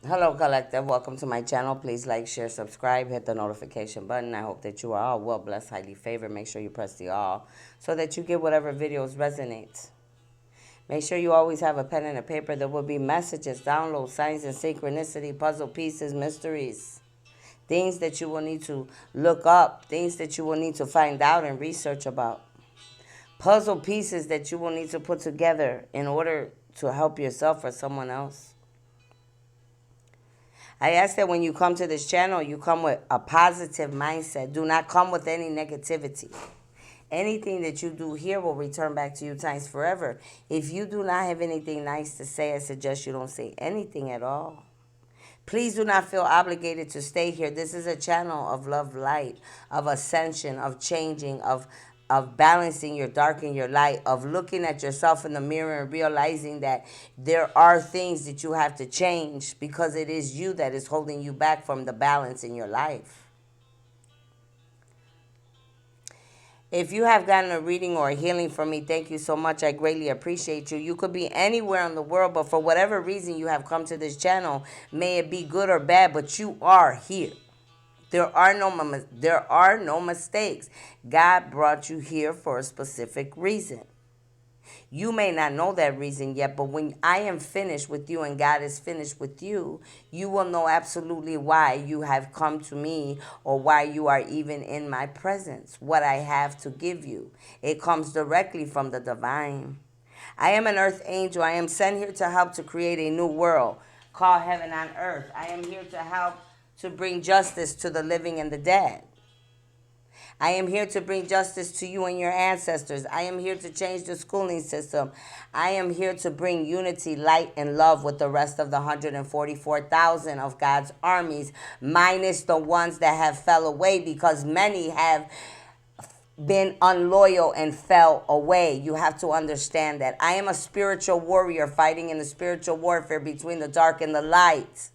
Hello, collective. Welcome to my channel. Please like, share, subscribe, hit the notification button. I hope that you are all well blessed, highly favored. Make sure you press the all so that you get whatever videos resonate. Make sure you always have a pen and a paper. There will be messages, downloads, signs and synchronicity, puzzle pieces, mysteries, things that you will need to look up, things that you will need to find out and research about, puzzle pieces that you will need to put together in order to help yourself or someone else. I ask that when you come to this channel, you come with a positive mindset. Do not come with any negativity. Anything that you do here will return back to you times forever. If you do not have anything nice to say, I suggest you don't say anything at all. Please do not feel obligated to stay here. This is a channel of love, light, of ascension, of changing, of balancing your dark and your light, of looking at yourself in the mirror and realizing that there are things that you have to change because it is you that is holding you back from the balance in your life. If you have gotten a reading or a healing from me, thank you so much. I greatly appreciate you. You could be anywhere in the world, but for whatever reason you have come to this channel, may it be good or bad, but you are here. There are no mistakes. God brought you here for a specific reason. You may not know that reason yet, but when I am finished with you and God is finished with you, you will know absolutely why you have come to me or why you are even in my presence, what I have to give you. It comes directly from the divine. I am an earth angel. I am sent here to help to create a new world called heaven on earth. I am here to help to bring justice to the living and the dead. I am here to bring justice to you and your ancestors. I am here to change the schooling system. I am here to bring unity, light, and love with the rest of the 144,000 of God's armies, minus the ones that have fell away because many have been unloyal and fell away. You have to understand that. I am a spiritual warrior fighting in the spiritual warfare between the dark and the light.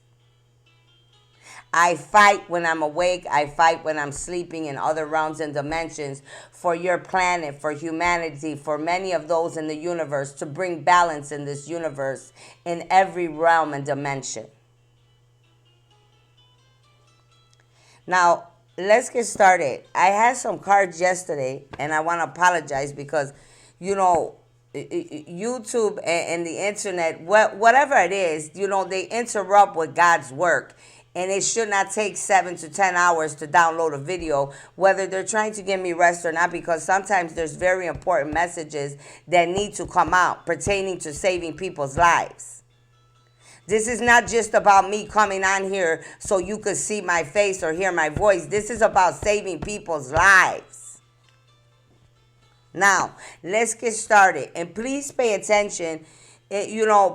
I fight when I'm awake. I fight when I'm sleeping in other realms and dimensions for your planet, for humanity, for many of those in the universe, to bring balance in this universe in every realm and dimension. Now, let's get started. I had some cards yesterday, and I want to apologize because, YouTube and the internet, whatever it is, they interrupt with God's work. And it should not take 7 to 10 hours to download a video, whether they're trying to give me rest or not, because sometimes there's very important messages that need to come out pertaining to saving people's lives. This is not just about me coming on here so you could see my face or hear my voice. This is about saving people's lives. Now, let's get started. And please pay attention.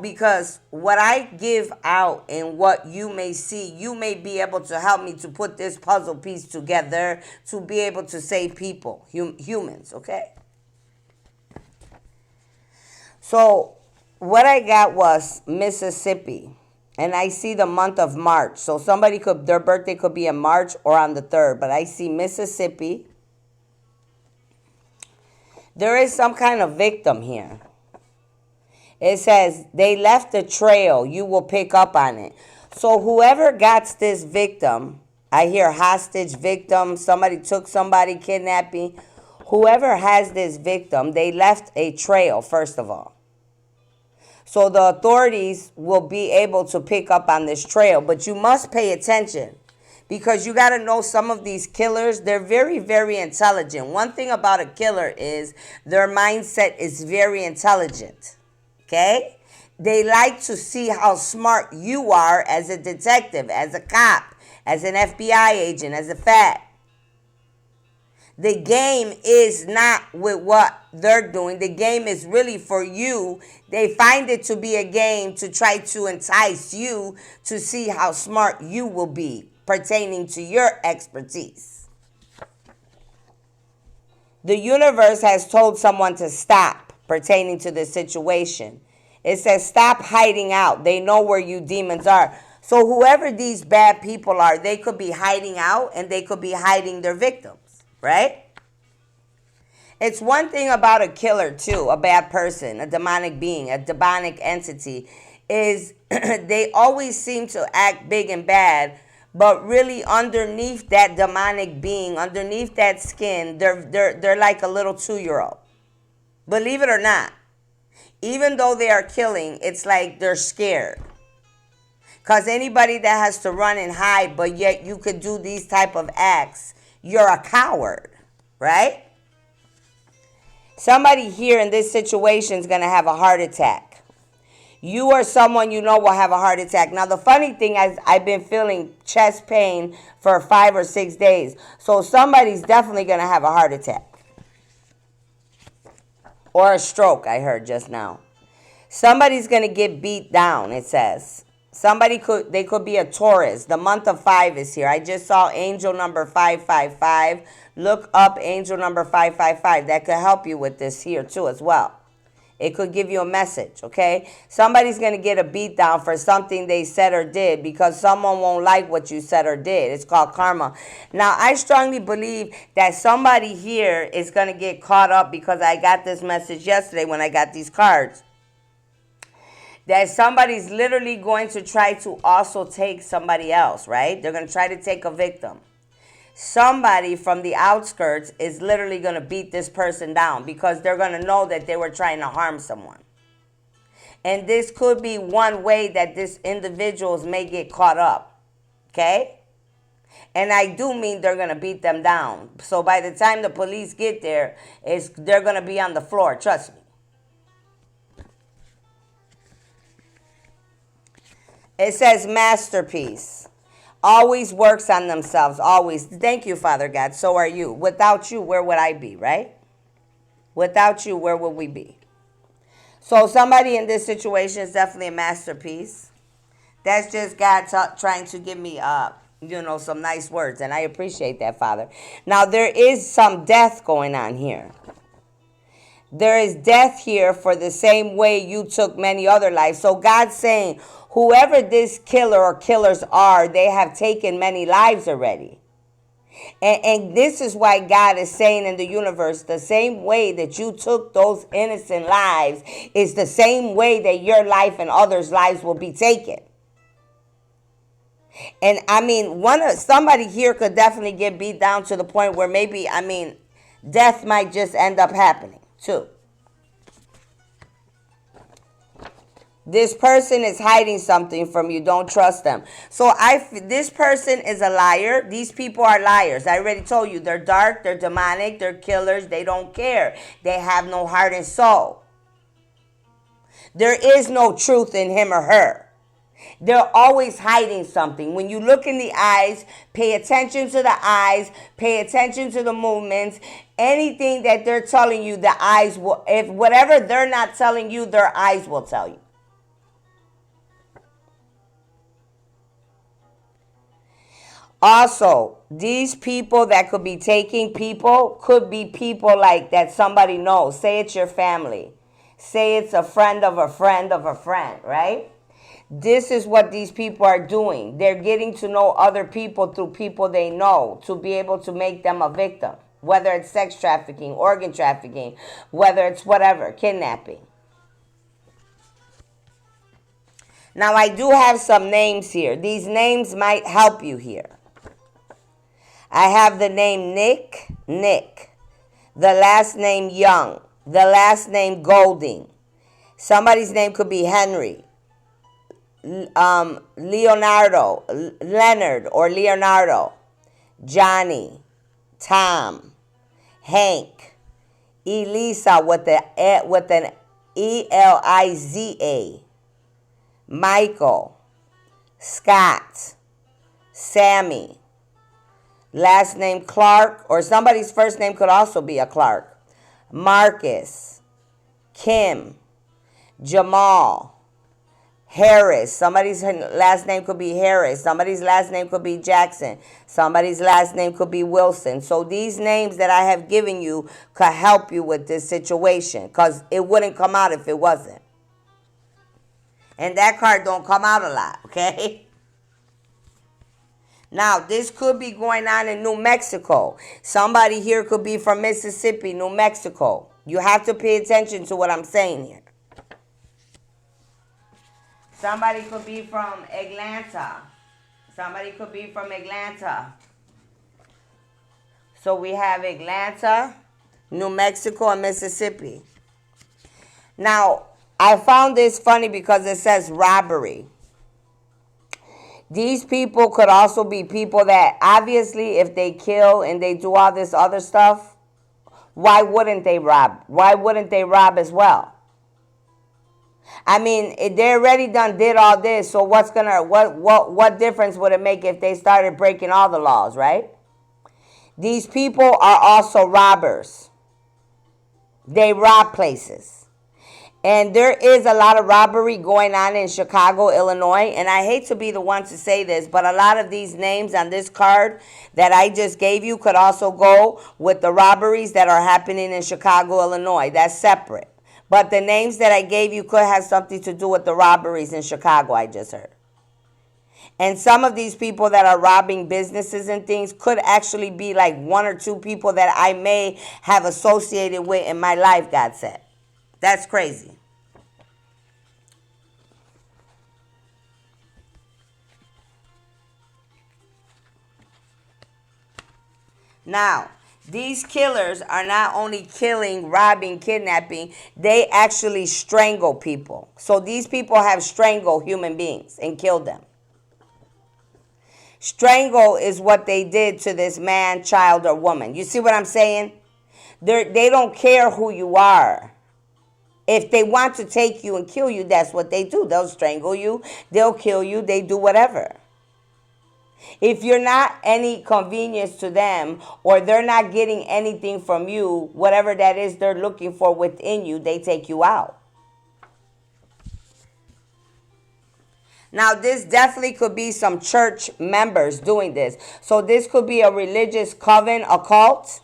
Because what I give out and what you may see, you may be able to help me to put this puzzle piece together to be able to save people, humans, okay? So what I got was Mississippi, and I see the month of March. So their birthday could be in March or on the 3rd, but I see Mississippi. There is some kind of victim here. It says, they left a trail. You will pick up on it. So whoever got this victim, I hear hostage victim, somebody took somebody, kidnapping. Whoever has this victim, they left a trail, first of all. So the authorities will be able to pick up on this trail. But you must pay attention because you got to know some of these killers, they're very, very intelligent. One thing about a killer is their mindset is very intelligent. Okay? They like to see how smart you are as a detective, as a cop, as an FBI agent, as a FAT. The game is not with what they're doing. The game is really for you. They find it to be a game to try to entice you to see how smart you will be pertaining to your expertise. The universe has told someone to stop pertaining to this situation. It says stop hiding out. They know where you demons are. So whoever these bad people are, they could be hiding out and they could be hiding their victims, right? It's one thing about a killer too, a bad person, a demonic being, a demonic entity. is they always seem to act big and bad, but really underneath that demonic being, underneath that skin, they're like a little 2-year-old. Believe it or not. Even though they are killing, it's like they're scared. Because anybody that has to run and hide, but yet you could do these type of acts, you're a coward, right? Somebody here in this situation is going to have a heart attack. You or someone you know will have a heart attack. Now, the funny thing is I've been feeling chest pain for 5 or 6 days. So somebody's definitely going to have a heart attack. Or a stroke, I heard just now. Somebody's going to get beat down, it says. They could be a Taurus. The month of 5 is here. I just saw angel number 555. Look up angel number 555. That could help you with this here too as well. It could give you a message, okay? Somebody's going to get a beat down for something they said or did because someone won't like what you said or did. It's called karma. Now, I strongly believe that somebody here is going to get caught up because I got this message yesterday when I got these cards. That somebody's literally going to try to also take somebody else, right? They're going to try to take a victim. Somebody from the outskirts is literally going to beat this person down because they're going to know that they were trying to harm someone. And this could be one way that this individuals may get caught up, okay? And I do mean they're going to beat them down. So by the time the police get there, they're going to be on the floor, trust me. It says masterpiece. Always works on themselves, always. Thank you, Father God. So are you. Without you, where would I be, right? Without you, where would we be? So somebody in this situation is definitely a masterpiece. That's just God trying to give me, some nice words. And I appreciate that, Father. Now, there is some death going on here. There is death here for the same way you took many other lives. So God's saying, whoever this killer or killers are, they have taken many lives already. And this is why God is saying in the universe, the same way that you took those innocent lives is the same way that your life and others' lives will be taken. And I mean, somebody here could definitely get beat down to the point where maybe, death might just end up happening too. This person is hiding something from you. Don't trust them. So this person is a liar. These people are liars. I already told you. They're dark. They're demonic. They're killers. They don't care. They have no heart and soul. There is no truth in him or her. They're always hiding something. When you look in the eyes, pay attention to the eyes. Pay attention to the movements. Anything that they're telling you, the eyes will. If whatever they're not telling you, their eyes will tell you. Also, these people that could be taking people could be people like that somebody knows. Say it's your family. Say it's a friend of a friend of a friend, right? This is what these people are doing. They're getting to know other people through people they know to be able to make them a victim. Whether it's sex trafficking, organ trafficking, whether it's whatever, kidnapping. Now, I do have some names here. These names might help you here. I have the name Nick, the last name Young, the last name Golding. Somebody's name could be Henry, Leonardo, Leonard or Leonardo, Johnny, Tom, Hank, Elisa with an Eliza, Michael, Scott, Sammy. Last name Clark, or somebody's first name could also be a Clark. Marcus, Kim, Jamal, Harris. Somebody's last name could be Harris. Somebody's last name could be Jackson. Somebody's last name could be Wilson. So these names that I have given you could help you with this situation because it wouldn't come out if it wasn't. And that card don't come out a lot, okay? Now, this could be going on in New Mexico. Somebody here could be from Mississippi, New Mexico. You have to pay attention to what I'm saying here. Somebody could be from Atlanta. Somebody could be from Atlanta. So we have Atlanta, New Mexico, and Mississippi. Now, I found this funny because it says robbery. These people could also be people that obviously if they kill and they do all this other stuff, why wouldn't they rob? Why wouldn't they rob as well? I mean, they already did all this, so what difference would it make if they started breaking all the laws, right? These people are also robbers. They rob places. And there is a lot of robbery going on in Chicago, Illinois. And I hate to be the one to say this, but a lot of these names on this card that I just gave you could also go with the robberies that are happening in Chicago, Illinois. That's separate. But the names that I gave you could have something to do with the robberies in Chicago, I just heard. And some of these people that are robbing businesses and things could actually be like one or two people that I may have associated with in my life, God said. That's crazy. Now, these killers are not only killing, robbing, kidnapping, they actually strangle people. So these people have strangled human beings and killed them. Strangle is what they did to this man, child, or woman. You see what I'm saying? They don't care who you are. If they want to take you and kill you, that's what they do. They'll strangle you. They'll kill you. They do whatever. If you're not any convenience to them or they're not getting anything from you, whatever that is they're looking for within you, they take you out. Now, this definitely could be some church members doing this. So this could be a religious coven, a cult.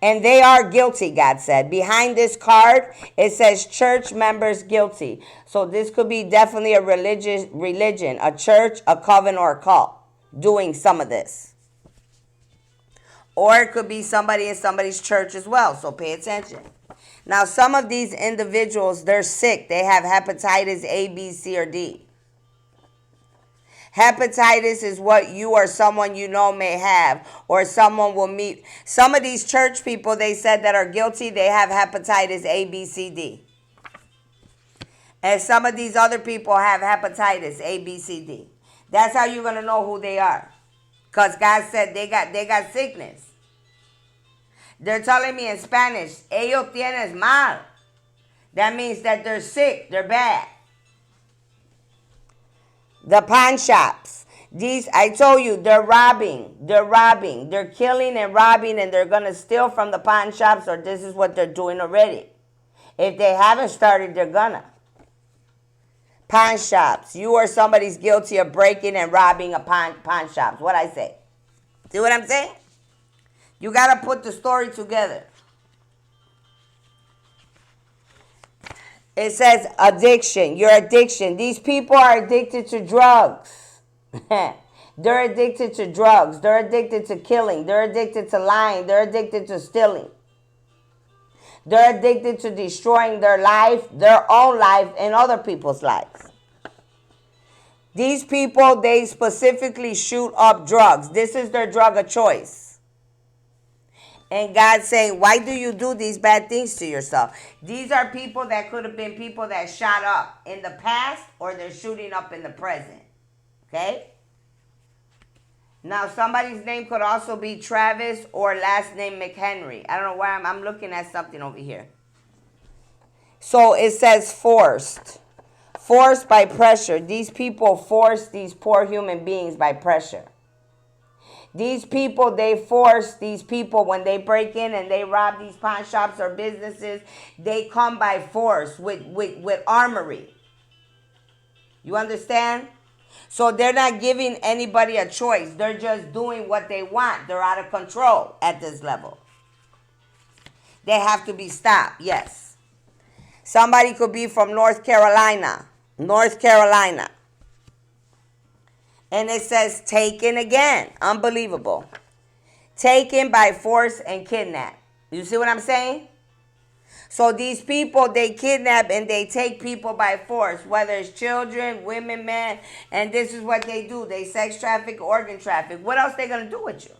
And they are guilty, God said. Behind this card, it says church members guilty. So this could be definitely a religion, a church, a coven, or a cult doing some of this. Or it could be somebody in somebody's church as well. So pay attention. Now, some of these individuals, they're sick. They have hepatitis A, B, C, or D. Hepatitis is what you or someone you know may have, or someone will meet. Some of these church people, they said that are guilty, they have hepatitis A, B, C, D. And some of these other people have hepatitis A, B, C, D. That's how you're going to know who they are. Because God said they got sickness. They're telling me in Spanish, ellos tienes mal. That means that they're sick, they're bad. The pawn shops. These, I told you, they're robbing. They're killing and robbing, and they're going to steal from the pawn shops, or this is what they're doing already. If they haven't started, they're gonna. Pawn shops. You or somebody's guilty of breaking and robbing a pawn shops. What I say? See what I'm saying? You got to put the story together. It says addiction, your addiction. These people are addicted to drugs. They're addicted to drugs. They're addicted to killing. They're addicted to lying. They're addicted to stealing. They're addicted to destroying their life, their own life, and other people's lives. These people, they specifically shoot up drugs. This is their drug of choice. And God's saying, why do you do these bad things to yourself? These are people that could have been people that shot up in the past, or they're shooting up in the present. Okay? Now, somebody's name could also be Travis or last name McHenry. I don't know why I'm looking at something over here. So it says forced. Forced by pressure. These people force these poor human beings by pressure. These people, they force these people when they break in and they rob these pawn shops or businesses. They come by force with armory. You understand? So they're not giving anybody a choice. They're just doing what they want. They're out of control at this level. They have to be stopped, yes. Somebody could be from North Carolina. North Carolina. And it says taken again. Unbelievable. Taken by force and kidnapped. You see what I'm saying? So these people, they kidnap and they take people by force, whether it's children, women, men, and this is what they do. They sex traffic, organ traffic. What else they going to do with you?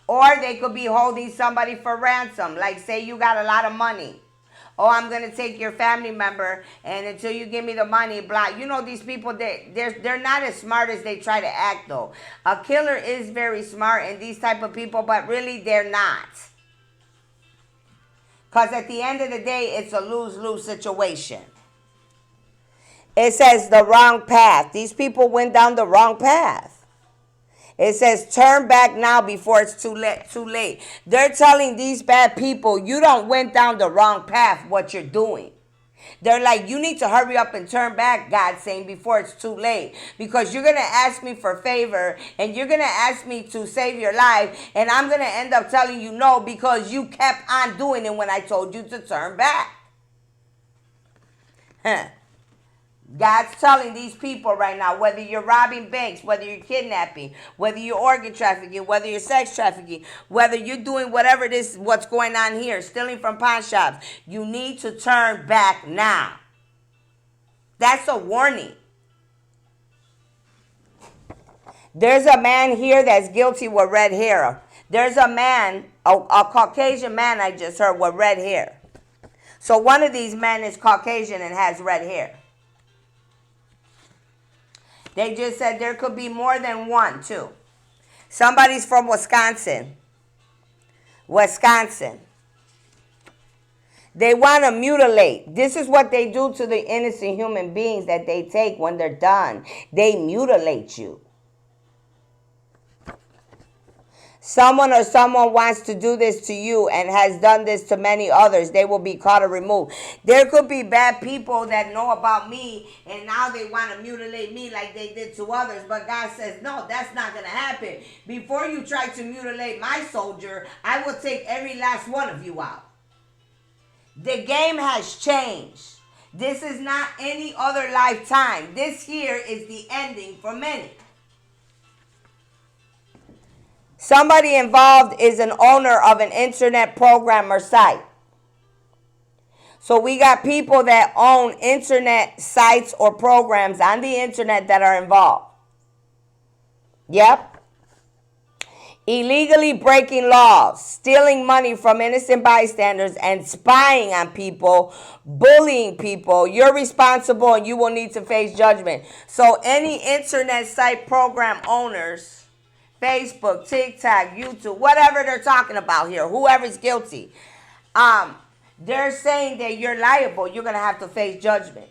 Or they could be holding somebody for ransom. Like, say you got a lot of money. Oh, I'm going to take your family member, and until you give me the money, blah. You know, these people, they're not as smart as they try to act, though. A killer is very smart, and these type of people, but really they're not. Because at the end of the day, it's a lose-lose situation. It says the wrong path. These people went down the wrong path. It says turn back now before it's too late. They're telling these bad people, you don't went down the wrong path, what you're doing. They're like, you need to hurry up and turn back, God's saying, before it's too late. Because you're going to ask me for favor, and you're going to ask me to save your life, and I'm going to end up telling you no because you kept on doing it when I told you to turn back. God's telling these people right now, whether you're robbing banks, whether you're kidnapping, whether you're organ trafficking, whether you're sex trafficking, whether you're doing whatever it is, what's going on here, stealing from pawn shops, you need to turn back now. That's a warning. There's a man here that's guilty with red hair. There's a man, a Caucasian man I just heard, with red hair. So one of these men is Caucasian and has red hair. They just said there could be more than one, too. Somebody's from Wisconsin. They want to mutilate. This is what they do to the innocent human beings that they take when they're done. They mutilate you. Someone wants to do this to you and has done this to many others. They will be caught or removed. There could be bad people that know about me and now they want to mutilate me like they did to others. But God says, no, that's not going to happen. Before you try to mutilate my soldier, I will take every last one of you out. The game has changed. This is not any other lifetime. This here is the ending for many. Somebody involved is an owner of an internet program or site. So we got people that own internet sites or programs on the internet that are involved. Yep. Illegally breaking laws, stealing money from innocent bystanders, and spying on people, bullying people. You're responsible and you will need to face judgment. So any internet site program owners, Facebook, TikTok, YouTube, whatever they're talking about here, whoever's guilty, they're saying that you're liable. You're going to have to face judgment.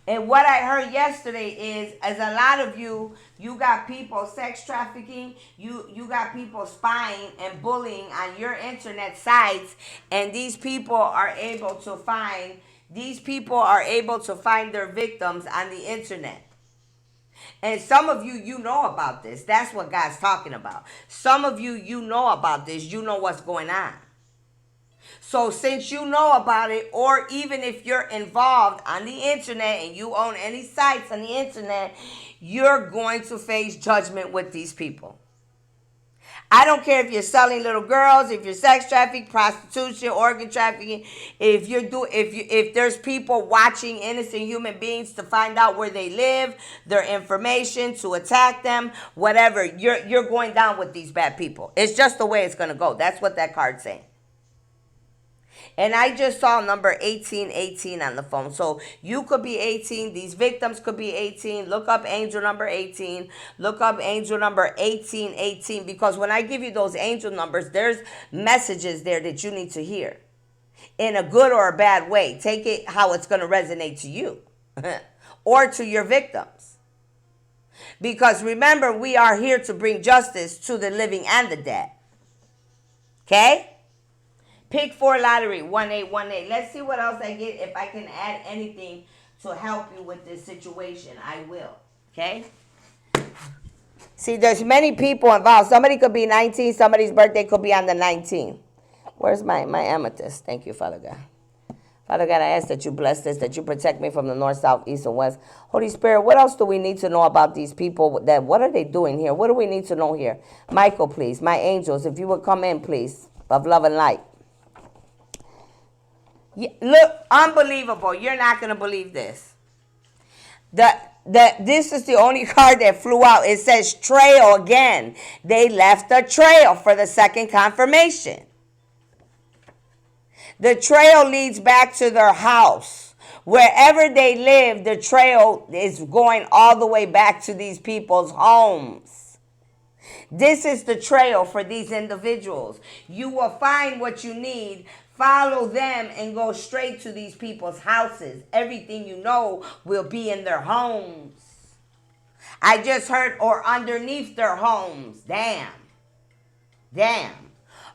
And what I heard yesterday is, as a lot of you got people sex trafficking, you got people spying and bullying on your internet sites, and these people are able to find their victims on the internet. And some of you know about this. That's what God's talking about. Some of you know about this. You know what's going on. So since you know about it, or even if you're involved on the internet and you own any sites on the internet, you're going to face judgment with these people. I don't care if you're selling little girls, if you're sex trafficking, prostitution, organ trafficking, if there's people watching innocent human beings to find out where they live, their information, to attack them, whatever, you're going down with these bad people. It's just the way it's going to go. That's what that card's saying. And I just saw number 1818 on the phone. So you could be 18. These victims could be 18. Look up angel number 18. Look up angel number 1818. Because when I give you those angel numbers, there's messages there that you need to hear. In a good or a bad way. Take it how it's going to resonate to you. Or to your victims. Because remember, we are here to bring justice to the living and the dead. Okay? Pick 4 lottery, 1818. Let's see what else I get. If I can add anything to help you with this situation, I will. Okay? See, there's many people involved. Somebody could be 19. Somebody's birthday could be on the 19th. Where's my amethyst? Thank you, Father God. Father God, I ask that you bless this, that you protect me from the north, south, east, and west. Holy Spirit, what else do we need to know about these people? What are they doing here? What do we need to know here? Michael, please. My angels, if you would come in, please, of love and light. Look, unbelievable. You're not going to believe this. This is the only card that flew out. It says trail again. They left a trail for the second confirmation. The trail leads back to their house. Wherever they live, the trail is going all the way back to these people's homes. This is the trail for these individuals. You will find what you need, follow them, and go straight to these people's houses. Everything you know will be in their homes. I just heard, or underneath their homes. Damn.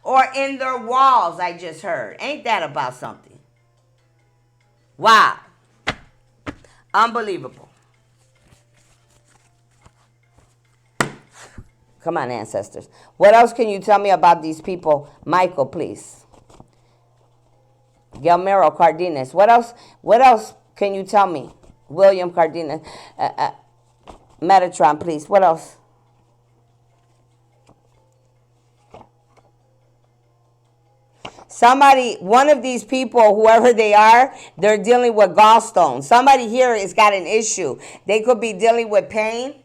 Or in their walls, I just heard. Ain't that about something? Wow. Unbelievable. Come on, ancestors. What else can you tell me about these people? Michael, please. Guillermo Cardenas. What else can you tell me? William Cardenas. Metatron, please. What else? Somebody, one of these people, whoever they are, they're dealing with gallstones. Somebody here has got an issue. They could be dealing with pain.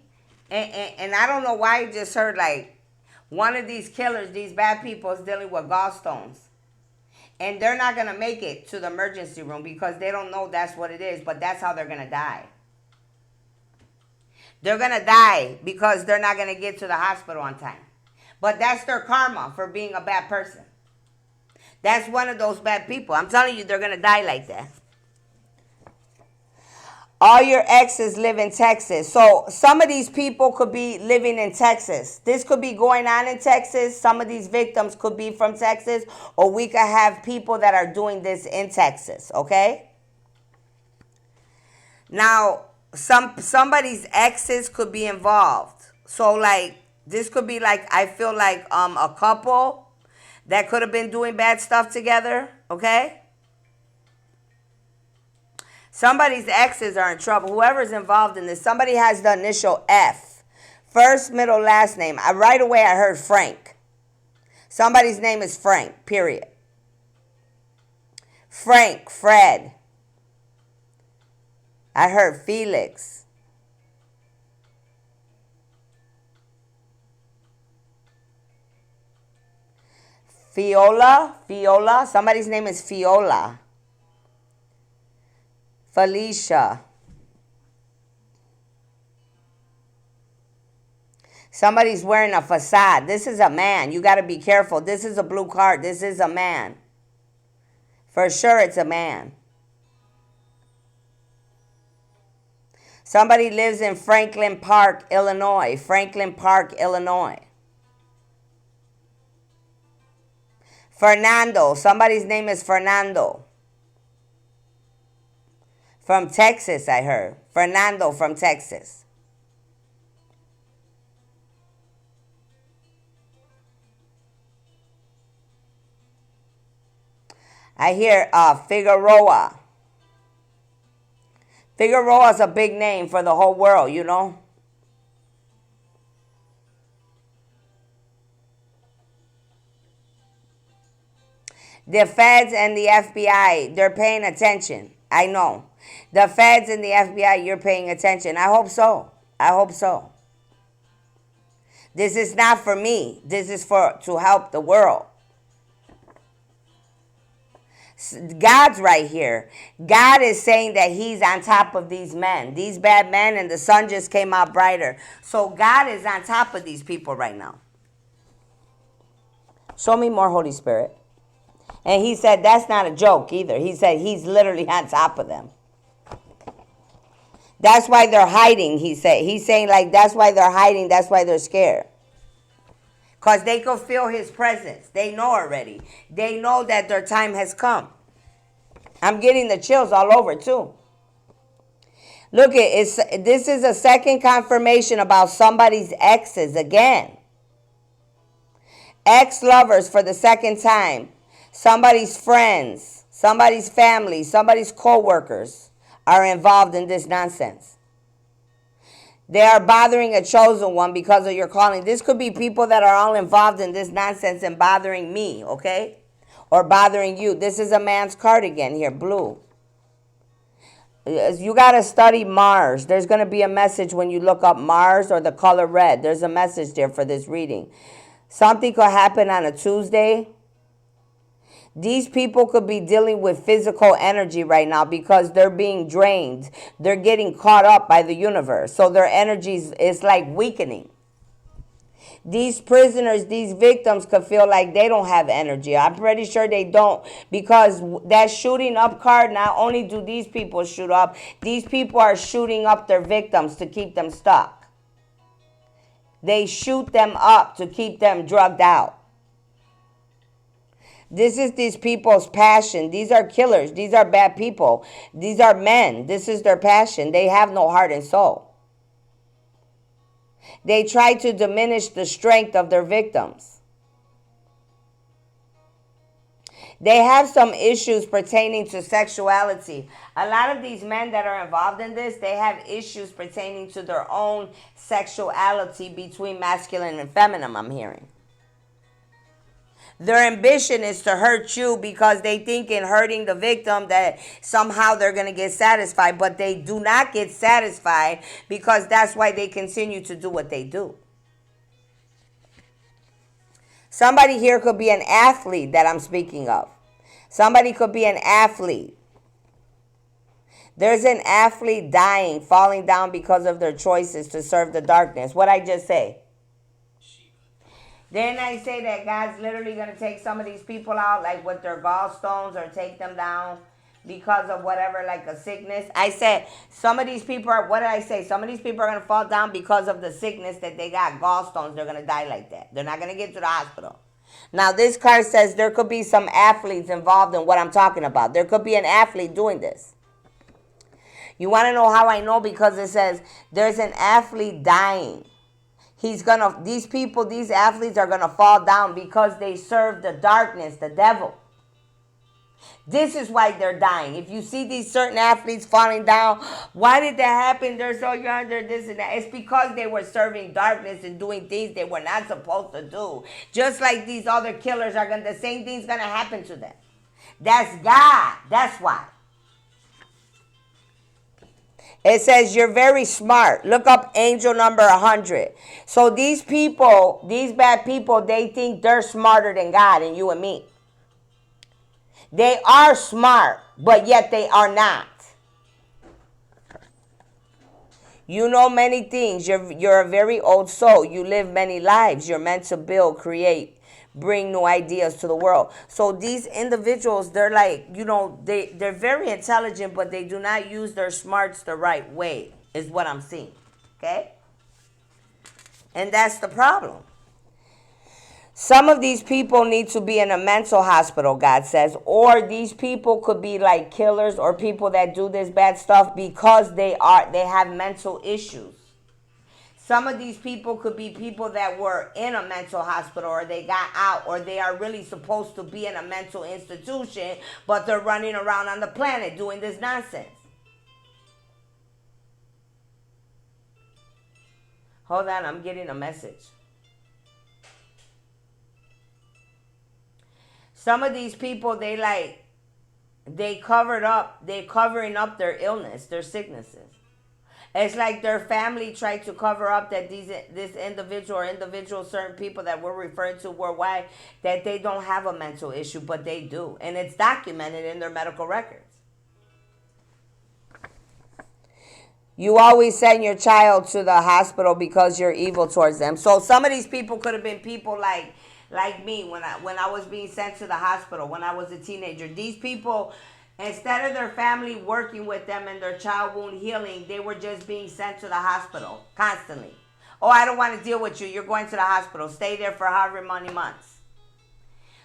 And I don't know why I just heard like one of these killers, these bad people is dealing with gallstones. And they're not going to make it to the emergency room because they don't know that's what it is. But that's how they're going to die. They're going to die because they're not going to get to the hospital on time. But that's their karma for being a bad person. That's one of those bad people. I'm telling you, they're going to die like that. All your exes live in Texas. So some of these people could be living in Texas. This could be going on in Texas. Some of these victims could be from Texas. Or we could have people that are doing this in Texas. Okay? Now, somebody's exes could be involved. So like, this could be like, I feel like a couple that could have been doing bad stuff together, okay? Somebody's exes are in trouble. Whoever's involved in this, somebody has the initial F. First, middle, last name. Right away I heard Frank. Somebody's name is Frank, period. Frank, Fred. I heard Felix. Fiola. Somebody's name is Fiola. Felicia. Somebody's wearing a facade. This is a man. You got to be careful. This is a blue card. This is a man. For sure it's a man. Somebody lives in Franklin Park, Illinois. Franklin Park, Illinois. Fernando. Somebody's name is Fernando. From Texas, I heard. Fernando from Texas. I hear Figueroa. Figueroa is a big name for the whole world, you know. The feds and the FBI, they're paying attention. I know. The feds and the FBI, you're paying attention. I hope so. I hope so. This is not for me. This is to help the world. God's right here. God is saying that he's on top of these men, these bad men, and the sun just came out brighter. So God is on top of these people right now. Show me more, Holy Spirit. And he said that's not a joke either. He said he's literally on top of them. That's why they're hiding, he said. He's saying like that's why they're hiding, that's why they're scared. Because they can feel his presence. They know already. They know that their time has come. I'm getting the chills all over too. Look, this is a second confirmation about somebody's exes again. Ex-lovers for the second time. Somebody's friends, somebody's family, somebody's co-workers are involved in this nonsense. They are bothering a chosen one because of your calling. This could be people that are all involved in this nonsense and bothering me, okay? or bothering you. This is a man's card again here, blue. You got to study Mars. There's going to be a message when you look up Mars or the color red. There's a message there for this reading. Something could happen on a Tuesday. These people could be dealing with physical energy right now because they're being drained. They're getting caught up by the universe. So their energy is like weakening. These prisoners, these victims could feel like they don't have energy. I'm pretty sure they don't, because that shooting up card, not only do these people shoot up, these people are shooting up their victims to keep them stuck. They shoot them up to keep them drugged out. This is these people's passion. These are killers. These are bad people. These are men. This is their passion. They have no heart and soul. They try to diminish the strength of their victims. They have some issues pertaining to sexuality. A lot of these men that are involved in this, they have issues pertaining to their own sexuality between masculine and feminine, I'm hearing. Their ambition is to hurt you because they think in hurting the victim that somehow they're going to get satisfied. But they do not get satisfied, because that's why they continue to do what they do. Somebody here could be an athlete that I'm speaking of. Somebody could be an athlete. There's an athlete dying, falling down because of their choices to serve the darkness. What'd I just say? Then I say that God's literally going to take some of these people out, like with their gallstones, or take them down because of whatever, like a sickness. I said some of these people are, what did I say? Some of these people are going to fall down because of the sickness that they got, gallstones. They're going to die like that. They're not going to get to the hospital. Now, this card says there could be some athletes involved in what I'm talking about. There could be an athlete doing this. You want to know how I know? Because it says there's an athlete dying. These people, these athletes are going to fall down because they serve the darkness, the devil. This is why they're dying. If you see these certain athletes falling down, why did that happen? They're so young, they're this and that. It's because they were serving darkness and doing things they were not supposed to do. Just like these other killers the same thing's going to happen to them. That's God. That's why. It says you're very smart. Look up angel number 100. So these people, these bad people, they think they're smarter than God and you and me. They are smart, but yet they are not. You know many things. You're a very old soul. You live many lives. You're meant to build, create, bring new ideas to the world. So these individuals, they're like, they're very intelligent, but they do not use their smarts the right way, is what I'm seeing. Okay? And that's the problem. Some of these people need to be in a mental hospital, God says, or these people could be like killers or people that do this bad stuff because they have mental issues. Some of these people could be people that were in a mental hospital, or they got out, or they are really supposed to be in a mental institution, but they're running around on the planet doing this nonsense. Hold on, I'm getting a message. Some of these people, they're covering up their illness, their sicknesses. It's like their family tried to cover up that this individual or certain people that we're referring to worldwide, that they don't have a mental issue, but they do. And it's documented in their medical records. You always send your child to the hospital because you're evil towards them. So some of these people could have been people like me when I was being sent to the hospital when I was a teenager. These people, instead of their family working with them and their child wound healing, they were just being sent to the hospital constantly. Oh, I don't want to deal with you. You're going to the hospital. Stay there for however many months.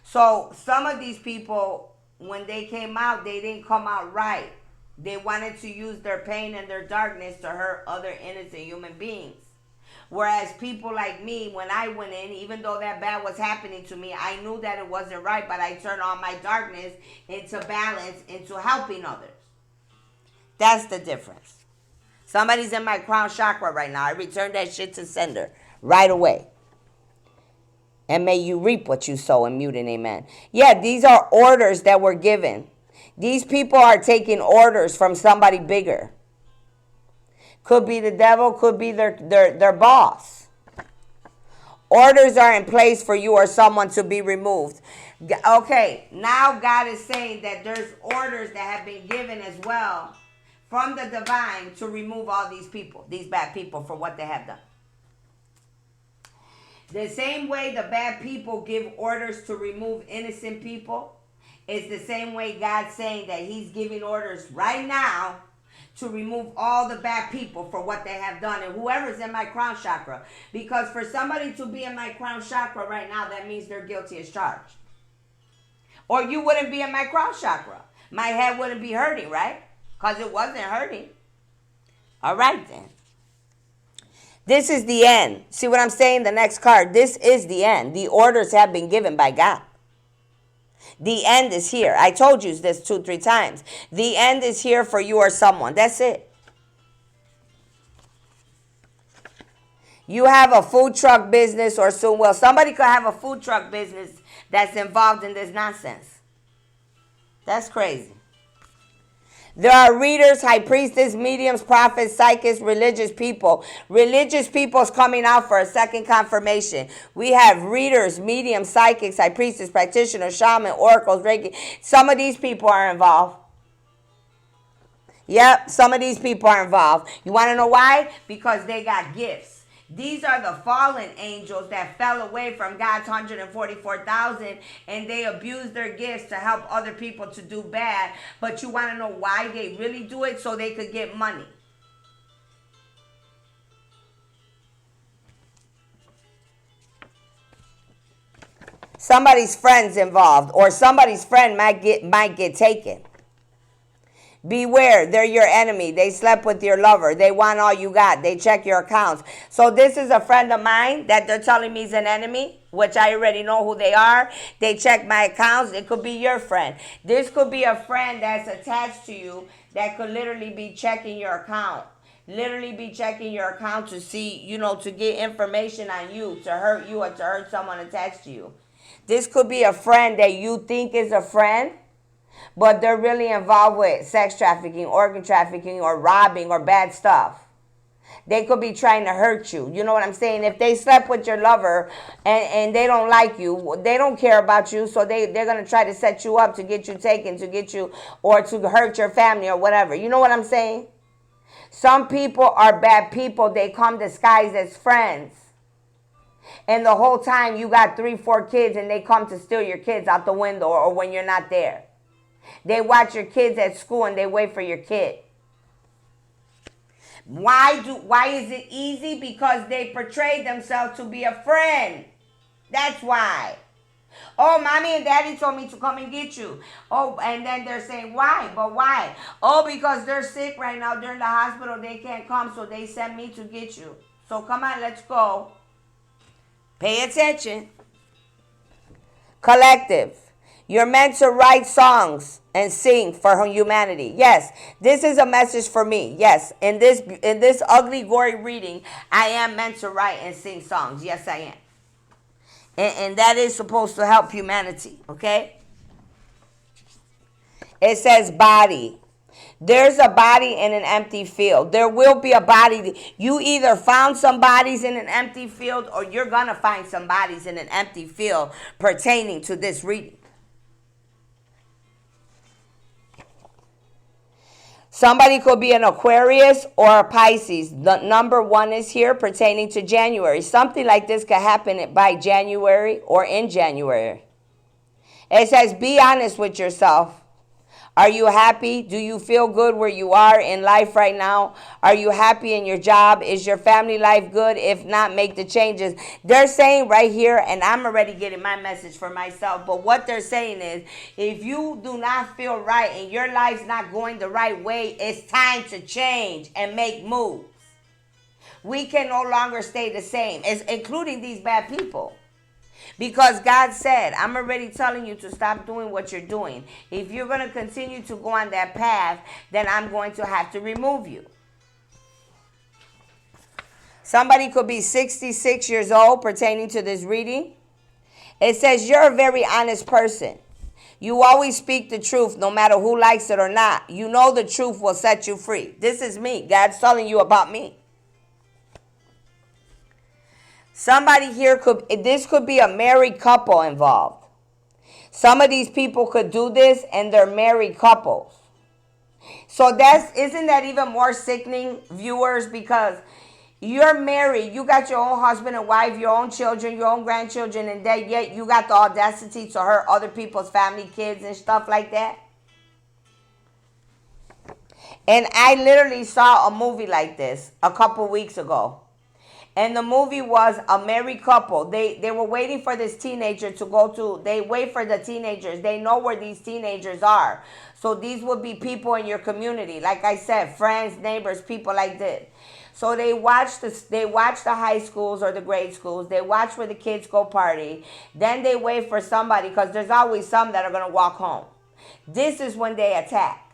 So some of these people, when they came out, they didn't come out right. They wanted to use their pain and their darkness to hurt other innocent human beings. Whereas people like me, when I went in, even though that bad was happening to me, I knew that it wasn't right, but I turned on my darkness into balance, into helping others. That's the difference. Somebody's in my crown chakra right now. I returned that shit to sender right away. And may you reap what you sow, and mute and amen. Yeah, these are orders that were given. These people are taking orders from somebody bigger. Could be the devil, could be their boss. Orders are in place for you or someone to be removed. Okay, now God is saying that there's orders that have been given as well from the divine to remove all these people, these bad people, for what they have done. The same way the bad people give orders to remove innocent people, is the same way God's saying that he's giving orders right now to remove all the bad people for what they have done, and whoever's in my crown chakra. Because for somebody to be in my crown chakra right now, that means they're guilty as charged. Or you wouldn't be in my crown chakra. My head wouldn't be hurting, right? Because it wasn't hurting. All right, then. This is the end. See what I'm saying? The next card. This is the end. The orders have been given by God. The end is here. I told you this 2-3 times. The end is here for you or someone. That's it. You have a food truck business, or soon will. Somebody could have a food truck business that's involved in this nonsense. That's crazy. There are readers, high priestess, mediums, prophets, psychics, religious people. Religious people's coming out for a second confirmation. We have readers, mediums, psychics, high priestess, practitioners, shaman, oracles, Reiki. Some of these people are involved. Yep, some of these people are involved. You want to know why? Because they got gifts. These are the fallen angels that fell away from God's 144,000, and they abused their gifts to help other people to do bad. But you want to know why they really do it? So they could get money. Somebody's friend's involved, or somebody's friend might get taken. Beware, they're your enemy. They slept with your lover. They want all you got. They check your accounts. So this is a friend of mine that they're telling me is an enemy, which I already know who they are. They check my accounts. It could be your friend. This could be a friend that's attached to you that could literally be checking your account. Literally be checking your account to see, to get information on you, to hurt you, or to hurt someone attached to you. This could be a friend that you think is a friend, but they're really involved with sex trafficking, organ trafficking, or robbing, or bad stuff. They could be trying to hurt you. You know what I'm saying? If they slept with your lover and they don't like you, they don't care about you, so they're going to try to set you up to get you taken, to get you, or to hurt your family or whatever. You know what I'm saying? Some people are bad people. They come disguised as friends. And the whole time you got 3-4 kids, and they come to steal your kids out the window or when you're not there. They watch your kids at school and they wait for your kid. Why is it easy? Because they portray themselves to be a friend. That's why. Oh, mommy and daddy told me to come and get you. Oh, and then they're saying, why? But why? Oh, because they're sick right now. They're in the hospital. They can't come, so they sent me to get you. So come on, let's go. Pay attention. Collective. You're meant to write songs and sing for humanity. Yes, this is a message for me. Yes, in this ugly, gory reading, I am meant to write and sing songs. Yes, I am. And that is supposed to help humanity, okay? It says body. There's a body in an empty field. There will be a body. You either found some bodies in an empty field, or you're going to find some bodies in an empty field pertaining to this reading. Somebody could be an Aquarius or a Pisces. The number 1 is here pertaining to January. Something like this could happen by January or in January. It says, be honest with yourself. Are you happy? Do you feel good where you are in life right now? Are you happy in your job? Is your family life good? If not, make the changes. They're saying right here, and I'm already getting my message for myself, but what they're saying is, if you do not feel right and your life's not going the right way, it's time to change and make moves. We can no longer stay the same, including these bad people. Because God said, I'm already telling you to stop doing what you're doing. If you're going to continue to go on that path, then I'm going to have to remove you. Somebody could be 66 years old pertaining to this reading. It says you're a very honest person. You always speak the truth no matter who likes it or not. You know the truth will set you free. This is me. God's telling you about me. Somebody here this could be a married couple involved. Some of these people could do this and they're married couples. So isn't that even more sickening, viewers? Because you're married, you got your own husband and wife, your own children, your own grandchildren, and yet you got the audacity to hurt other people's family, kids, and stuff like that. And I literally saw a movie like this a couple weeks ago. And the movie was a married couple. They were waiting for this teenager to go to, they wait for the teenagers. They know where these teenagers are. So these would be people in your community. Like I said, friends, neighbors, people like this. So they watch the high schools or the grade schools. They watch where the kids go party. Then they wait for somebody, because there's always some that are going to walk home. This is when they attack.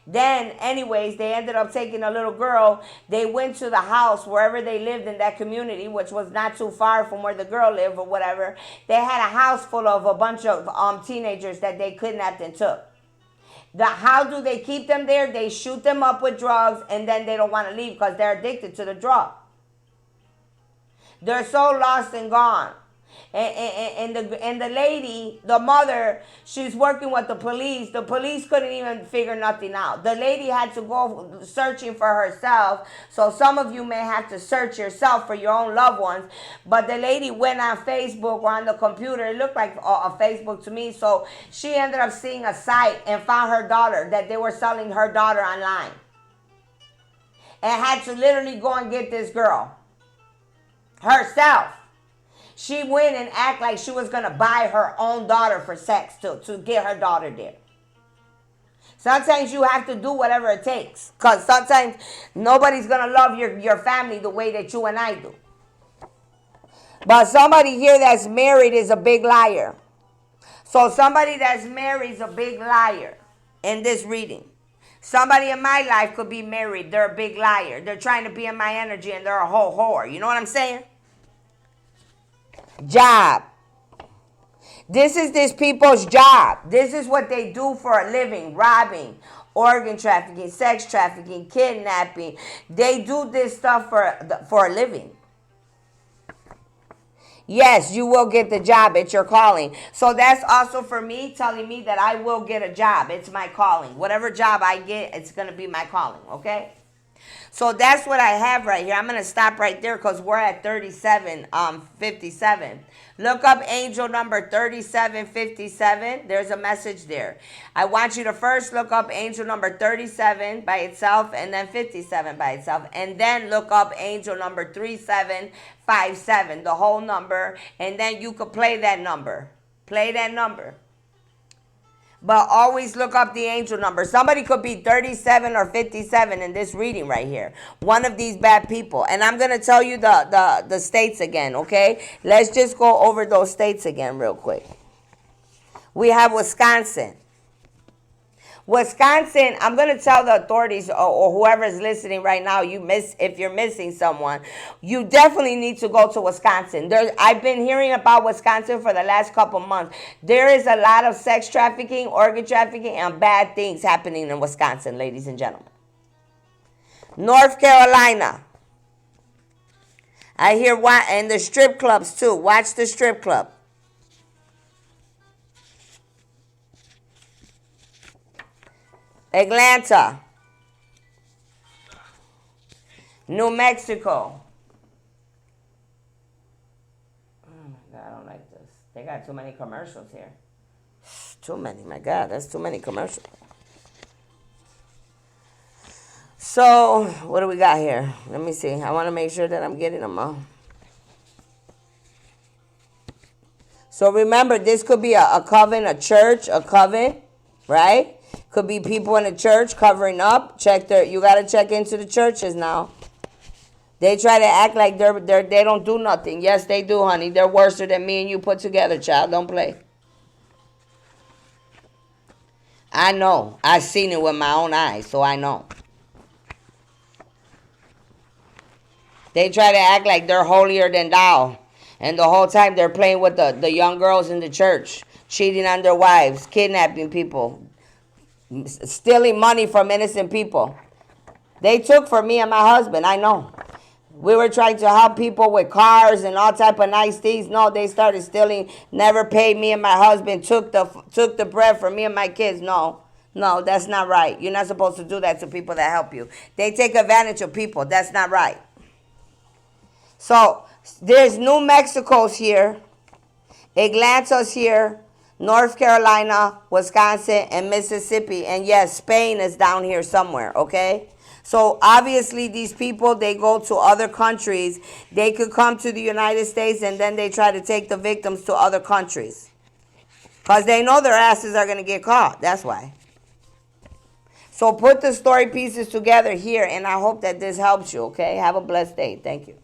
Then, anyways, they ended up taking a little girl. They went to the house wherever they lived in that community, which was not too far from where the girl lived or whatever. They had a house full of a bunch of teenagers that they kidnapped and took. How do they keep them there? They shoot them up with drugs, and then they don't want to leave because they're addicted to the drug. They're so lost and gone. And the lady, the mother, she's working with the police. The police couldn't even figure nothing out. The lady had to go searching for herself. So some of you may have to search yourself for your own loved ones. But the lady went on Facebook or on the computer. It looked like a Facebook to me. So she ended up seeing a site and found her daughter, that they were selling her daughter online. And had to literally go and get this girl herself. She went and acted like she was going to buy her own daughter for sex to get her daughter there. Sometimes you have to do whatever it takes. Because sometimes nobody's going to love your family the way that you and I do. But somebody here that's married is a big liar. So somebody that's married is a big liar in this reading. Somebody in my life could be married. They're a big liar. They're trying to be in my energy and they're a whole whore. You know what I'm saying? Job. This is these people's job. This is what they do for a living. Robbing, organ trafficking, sex trafficking, kidnapping. They do this stuff for a living. Yes, you will get the job. It's your calling. So that's also for me, telling me that I will get a job. It's my calling. Whatever job I get, it's going to be my calling, okay? So that's what I have right here. I'm going to stop right there because we're at 3757. Look up angel number 3757. There's a message there. I want you to first look up angel number 37 by itself and then 57 by itself. And then look up angel number 3757, the whole number. And then you could play that number. Play that number. But always look up the angel number. Somebody could be 37 or 57 in this reading right here. One of these bad people. And I'm going to tell you the states again, okay? Let's just go over those states again real quick. We have Wisconsin. Wisconsin, I'm going to tell the authorities or whoever is listening right now, if you're missing someone, you definitely need to go to Wisconsin. I've been hearing about Wisconsin for the last couple months. There is a lot of sex trafficking, organ trafficking, and bad things happening in Wisconsin, ladies and gentlemen. North Carolina. I hear and the strip clubs too. Watch the strip club. Atlanta, New Mexico. Oh my God, I don't like this. They got too many commercials here. Too many, my God, that's too many commercials. So, what do we got here? Let me see. I want to make sure that I'm getting them all. So remember, this could be a coven, a church, a coven, right? Could be people in the church covering up. You got to check into the churches now. They try to act like they don't do nothing. Yes, they do, honey. They're worse than me and you put together, child. Don't play. I know. I've seen it with my own eyes, so I know. They try to act like they're holier than thou. And the whole time they're playing with the young girls in the church, cheating on their wives, kidnapping people, stealing money from innocent people. They took for me and my husband, I know. We were trying to help people with cars and all type of nice things. No, they started stealing, never paid me and my husband, took the bread for me and my kids. No, no, that's not right. You're not supposed to do that to people that help you. They take advantage of people. That's not right. So there's New Mexico's here, Atlanta's here, North Carolina, Wisconsin, and Mississippi. And yes, Spain is down here somewhere, okay? So obviously these people, they go to other countries. They could come to the United States and then they try to take the victims to other countries. Because they know their asses are going to get caught. That's why. So put the story pieces together here, and I hope that this helps you, okay? Have a blessed day. Thank you.